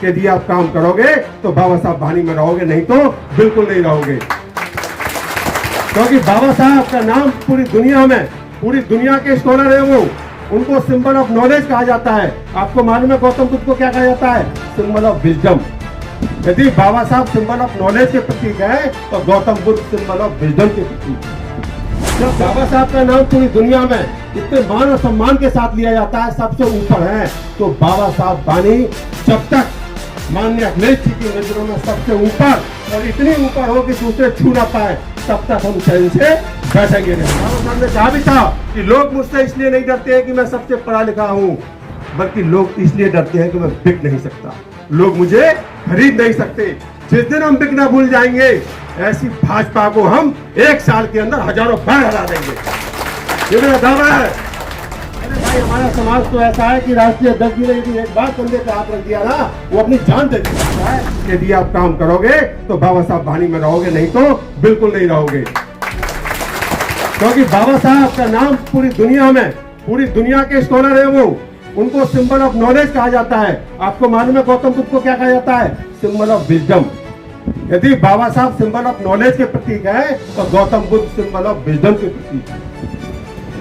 कि यदि आप काम करोगे तो बाबा साहब वानी में रहोगे, नहीं तो बिल्कुल नहीं रहोगे। क्योंकि बाबा साहब का नाम पूरी दुनिया के स्कॉलर है वो, उनको सिंबल ऑफ नॉलेज कहा जाता है। आपको मालूम है गौतम बुद्ध को क्या कहा जाता है? Symbol of wisdom. यदि बाबा साहब सिंबल ऑफ नॉलेज के प्रतीक है तो Gautam Buddha symbol of wisdom के प्रतीक है। जब बाबा साहब का नाम पूरी दुनिया में इतने मान और सम्मान के साथ लिया जाता है, सबसे ऊपर है, तो बाबा साहब वानी जब तक माननीय अखिलेश जी की नजरों में सबसे ऊपर और इतनी ऊपर हो कि दूसरे छू ना पाए, तब तक हम चैन से बैठेंगे नहीं। बाबा साहब ने कहा भी था कि लोग मुझसे इसलिए नहीं डरते हैं कि मैं सबसे पढ़ा लिखा हूँ, बल्कि लोग इसलिए डरते हैं कि मैं बिक नहीं सकता, लोग मुझे खरीद नहीं सकते। जिस दिन हम बिकना भूल जाएंगे, ऐसी भाजपा को हम 1 साल के अंदर हजारों बार हरा देंगे, ये मेरा दावा है। अरे भाई, हमारा समाज तो ऐसा है कि राष्ट्रीय अध्यक्ष जी ने यदि एक बार कंधे पे हाथ रख दिया ना, वो अपनी जान दे देता है। यदि आप काम करोगे तो बाबा साहब वानी में रहोगे, नहीं तो बिल्कुल नहीं रहोगे। क्योंकि बाबा साहब का नाम पूरी दुनिया के स्कॉलर है वो, उनको सिंबल ऑफ नॉलेज कहा जाता है। आपको मालूम है गौतम बुद्ध को क्या कहा जाता है? Symbol of wisdom. यदि बाबा साहब सिंबल ऑफ नॉलेज के प्रतीक है तो Gautam Buddha symbol of wisdom के प्रतीक है।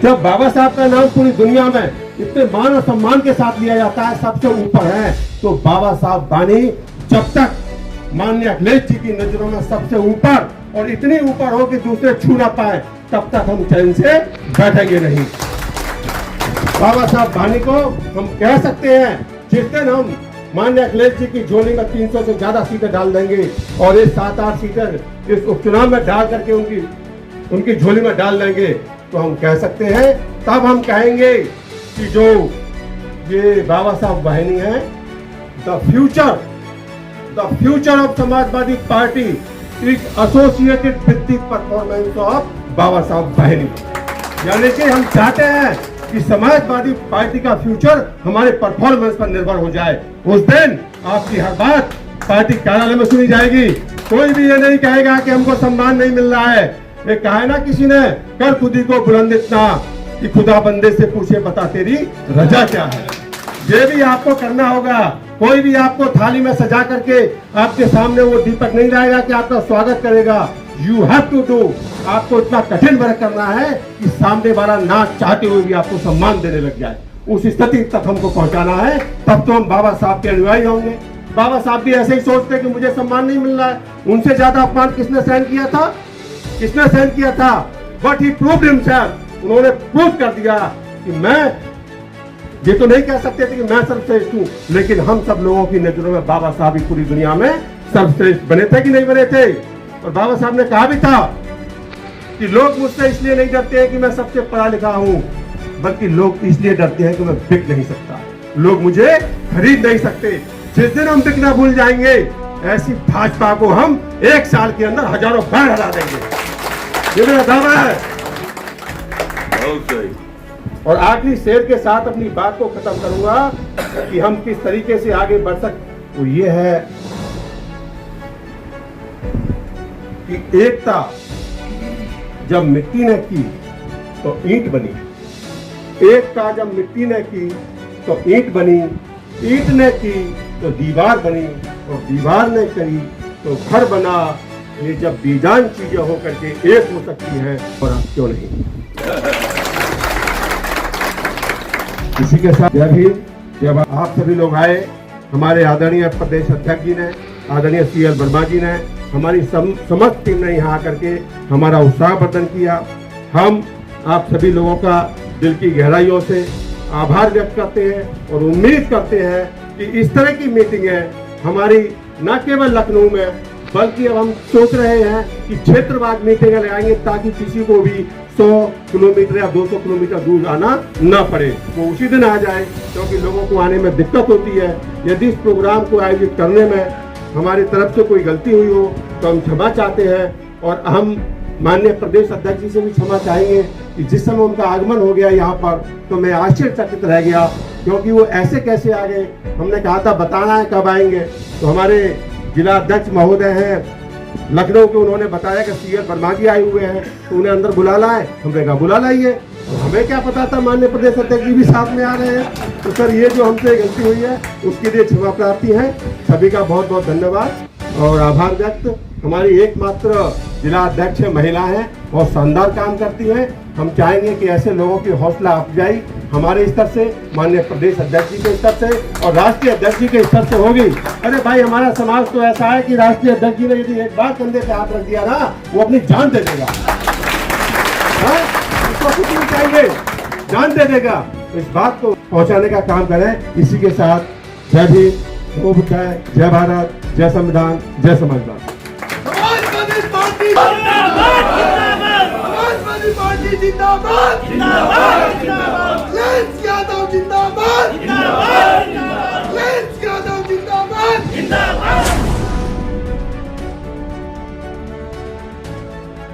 जब बाबा साहब का नाम पूरी दुनिया में इतने मान और सम्मान के साथ लिया जाता है, सबसे ऊपर है, तो बाबा साहब वानी जब तक माननीय अखिलेश जी की नजरों में सबसे ऊपर और इतनी ऊपर हो कि दूसरे छू ना पाए, तब तक हम चैन से बैठेंगे नहीं। बाबा साहब वानी को हम कह सकते हैं, जिस दिन हम माननीय अखिलेश जी की झोली में 300 से ज्यादा सीटें डाल देंगे और ये 7-8 सीटें इस उपचुनाव में डाल करके उनकी झोली में डाल देंगे, तो हम कह सकते हैं, तब हम कहेंगे कि जो ये बाबा साहब वाहिनी है, the future of Samajwadi Party is associated with the performance of Baba Saheb Vahini. यानी कि हम चाहते हैं कि समाजवादी पार्टी का फ्यूचर हमारे परफॉर्मेंस पर निर्भर हो जाए। उस दिन आपकी हर बात पार्टी कार्यालय में सुनी जाएगी। कोई भी ये नहीं कहेगा कि हमको सम्मान नहीं मिल रहा है। ये कहा है ना किसी ने, कर खुदी को बुलंद इतना कि खुदा बंदे से पूछे बता तेरी रजा क्या है। ये भी आपको करना होगा। कोई भी आपको थाली में सजा करके आपके सामने वो दीपक नहीं लाएगा कि आपका स्वागत करेगा। You have to do. आपको इतना कठिन वर्क करना है कि सामने वाला ना चाहते हुए भी आपको सम्मान देने लग जाए। उस स्थिति तक हमको पहुंचाना है, तब तो हम बाबा साहब के अनुयायी होंगे। बाबा साहब भी ऐसे ही सोचते कि मुझे सम्मान नहीं मिल रहा है। उनसे ज्यादा अपमान किसने सहन किया था? But he proved himself. उन्होंने प्रूव कर दिया कि मैं, ये तो नहीं कह सकते थे कि मैं सर्वश्रेष्ठ हूं, लेकिन हम सब लोगों की नजरों में बाबा साहब ही पूरी दुनिया में सर्वश्रेष्ठ बने थे कि नहीं बने थे। और बाबा साहब ने कहा भी था कि लोग मुझसे इसलिए नहीं डरते हैं कि मैं सबसे पढ़ा लिखा हूं, बल्कि लोग इसलिए डरते हैं कि मैं बिक नहीं सकता, लोग मुझे खरीद नहीं सकते। जिस दिन हम बिकना भूल जाएंगे, ऐसी भाजपा को हम 1 साल के अंदर हजारों बार हरा देंगे, ये मेरा दावा है। और आखिरी शेर के साथ अपनी बात को खत्म करूंगा कि हम किस तरीके से आगे बढ़ सकते, वो ये है कि एकता जब मिट्टी ने की तो ईंट बनी, एकता जब मिट्टी ने की तो ईंट बनी, ईंट ने की तो दीवार बनी, और दीवार ने करी तो घर बना। ये जब बेजान चीजें होकर के एक हो सकती हैं, और आप क्यों नहीं। इसी के साथ जब आप सभी लोग आए, हमारे आदरणीय प्रदेश अध्यक्ष जी ने, आदरणीय CL वर्मा जी ने, हमारी समस्त टीम ने यहाँ आकर के हमारा उत्साहवर्धन किया। हम आप सभी लोगों का दिल की गहराइयों से आभार व्यक्त करते हैं और उम्मीद करते हैं कि इस तरह की मीटिंगें हमारी न केवल लखनऊ में, बल्कि अब हम सोच रहे हैं कि क्षेत्रवार मीटिंगें लगाएंगे, ताकि किसी को भी 100 किलोमीटर या 200 किलोमीटर दूर आना न पड़े, वो उसी दिन आ जाए, क्योंकि लोगों को आने में दिक्कत होती है। यदि इस प्रोग्राम को आयोजित करने में हमारी तरफ से कोई गलती हुई हो तो हम क्षमा चाहते हैं, और हम माननीय प्रदेश अध्यक्ष जी से भी क्षमा चाहेंगे कि जिस समय उनका आगमन हो गया यहाँ पर, तो मैं आश्चर्यचकित रह गया, क्योंकि वो ऐसे कैसे आ गए। हमने कहा था बताना है कब आएंगे, तो हमारे जिला अध्यक्ष महोदय हैं लखनऊ के, उन्होंने बताया कि CL वर्मा जी आए हुए हैं, तो उन्हें अंदर बुला लाए। हमने कहा बुला लाइए, तो हमें क्या पता था माननीय प्रदेश अध्यक्ष जी भी साथ में आ रहे हैं। तो सर ये जो हमसे गलती हुई है उसके लिए क्षमा प्रार्थी है। सभी का बहुत बहुत धन्यवाद और आभार व्यक्त। हमारी एकमात्र जिला अध्यक्ष महिला है और शानदार काम करती हैं। हम चाहेंगे कि ऐसे लोगों की हौसला अफजाई हमारे स्तर से, माननीय प्रदेश अध्यक्ष जी के स्तर से और राष्ट्रीय अध्यक्ष जी के स्तर से होगी। अरे भाई हमारा समाज तो ऐसा है कि राष्ट्रीय अध्यक्ष जी ने यदि एक बार कंधे पे हाथ रख दिया ना, वो अपनी जान दे देगा। उसको कुछ नहीं चाहिए, जान दे देगा। तो इस बात को पहुंचाने का काम करें। इसी के साथ जय भीम, जय बुद्धाय, जय भारत, जय संविधान, जय समाजवाद। समाजवादी पार्टी जिंदाबाद, समाजवादी पार्टी जिंदाबाद, जिंदाबाद, जिंदाबाद, यादव जिंदाबाद, जिंदाबाद।